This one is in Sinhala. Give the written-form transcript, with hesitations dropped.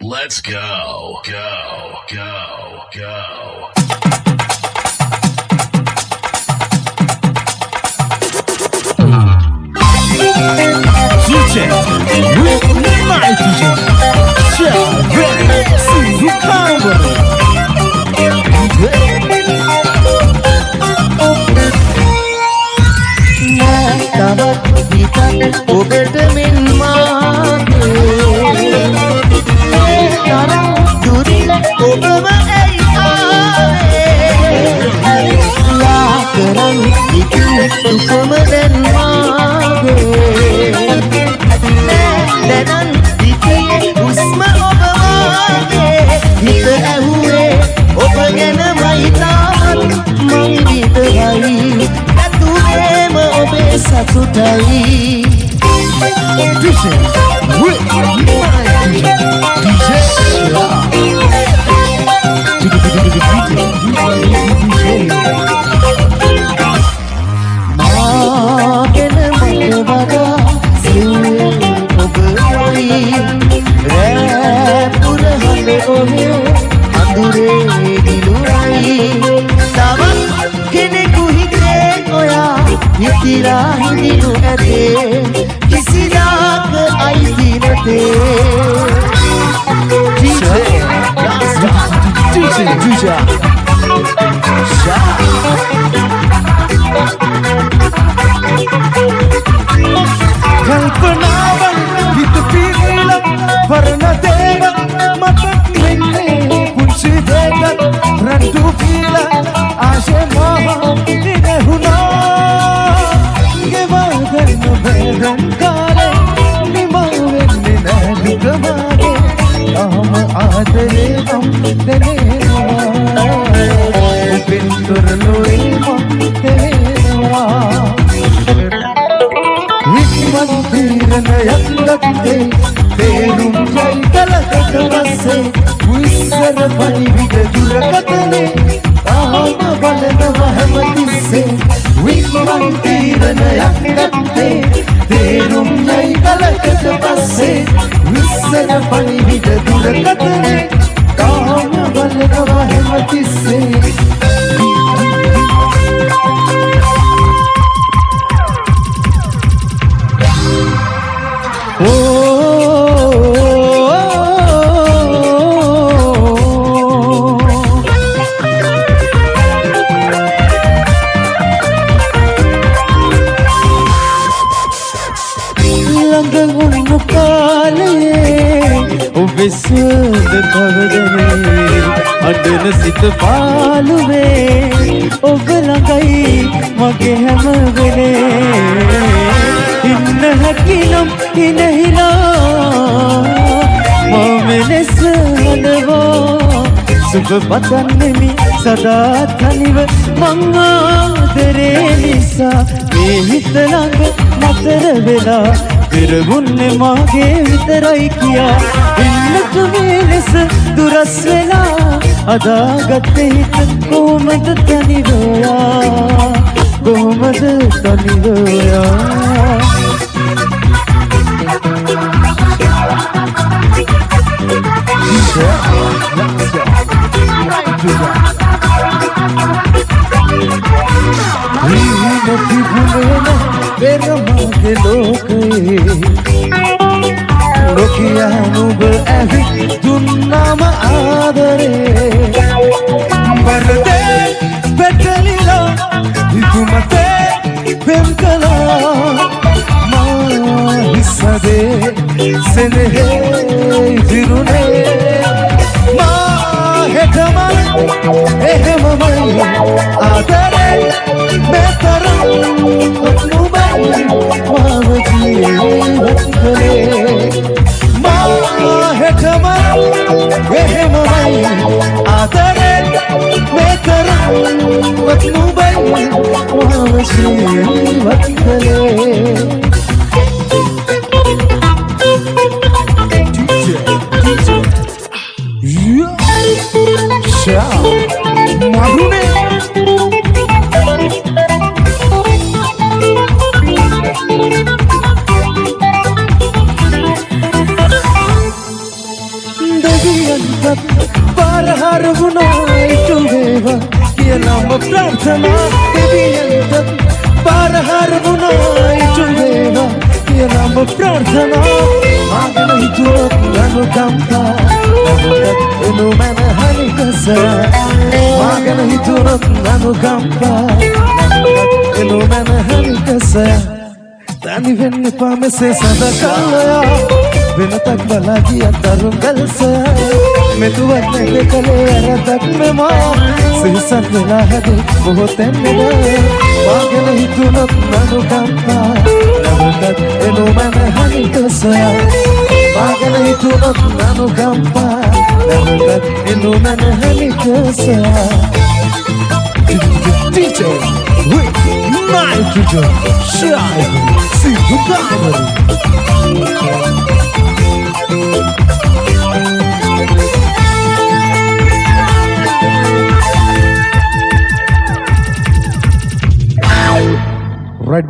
Let's go, go, go, go. DJ with my DJ, Chevy Suzuki. ඔබට මෙන් මාගේ තරම් දුරින් ඔබම ඇයි ආවේ ලා කරන් ඉතින් සුසම දැන් මාගේ දැනන් ඉතියේ හුස්ම ඔබ වාගේ හිත ඇහුවේ ඔබ ගැනමයි තාමත් මං විතරයි ඇතුලේම ඔබේ සතුටයි DJ with my DJ, DJ මාගෙන මට වඩා සිව් ඔබයි රැපුරහල ඔහේ අඳුරේ දිලුරයි තවත් කෙනෙකු හිතේ ඔයා හිතිලා හිඳිනු ඇතේ කිසිදාක අයිති නැතේ DJ කල්පනාවන් හිත පිරීලා වරණ දේව මතක් වෙන්නේ පුංචි දෙයක් රණ්ඩු කියලා ආශේ මහ ඉනෙහුණා ගෙවා ගන්න බැරන් කාලේ නිමා වෙන්නේ නැහැ දුකමාගේ අහම ආදරේ නම් දැනෙනවා ඔබෙන් තොර නොවීම දැනෙනවා තීරණයක් ලක්තේ තේරුම් යයි කලකට වස්සේ විස්සර පරිවිද දුරකතනේ ආම බලනව හැමතිස්සේ වික්මන් තීරණයක් ලක්තේ තේරුම් යයි කලකට වස්සේ විස්සර පරිවිද දුරකතනේ ආම බලනව හැමතිස්සේ විසුද කවදනේ අඬන සිත පාළුවේ ඔබ ළඟයි මගේ හැම වෙලේ ඉන්න හැකිනම් ඉනහිලා මම ලෙස හදවා සුබ පතන්නෙමි සදා තනිව මං ආදරේ නිසා මේ හිත ළඟ නතර වෙලා පෙරමුන්නේ මාගේ විතරයි කියා ඉන්නක මේ ලෙස දුරස් වෙලා අදාගත්තේ හිත කොහොමද තනිවයා කොහොමද තනිවයා පෙරමගේ ලෝකයේ නොකියා නුඹ ඇවිත් දුන්නම ආදරේ බරදේ පැටලිලා හිතුමතේ පෙම් කළා මා හිස්සදේ සෙනෙහේ ඉදිරුනේ මා හෙටමයි එහෙමමයි ආදරේ මෙතරම් මාව ජීවත් කළේ මා හෙටමයි එහෙමමයි ආදරේ මෙතරම් නුඹයි මාව ජීවත් කළේ දෙවියන්ටත් පාරහර වුණා ඉටු වේවා කියලාම ප්‍රාර්ථනා දෙවියන්ටත් පාරහර වුණා ඉටු වේවා කියලාම ප්‍රාර්ථනා මාගෙන හිතුවත් අනුකම්පා නමුත් එනු මන හනිකස මාගෙන හිතුවත් අනුකම්පා නමුත් එනු මන හනිකස තනි වෙන්න එපා මෙසේ සදකල්ලයා වෙනතක් බලා ගිය තරුණ ගල්සයා මෙතුවත් නැග කලේ වැරදක් නෙමා සිහිසත් වෙලා හැදේ මොහොතෙන් නෙමා මාගෙන හිතුනොත් අනුකම්පා නමුත් එනු මන හනිකසයා මාගෙන හිතුනොත් අනුකම්පා නමුත් එනු මන හනිකසයා DJ with nitrogen shine see you diamond right,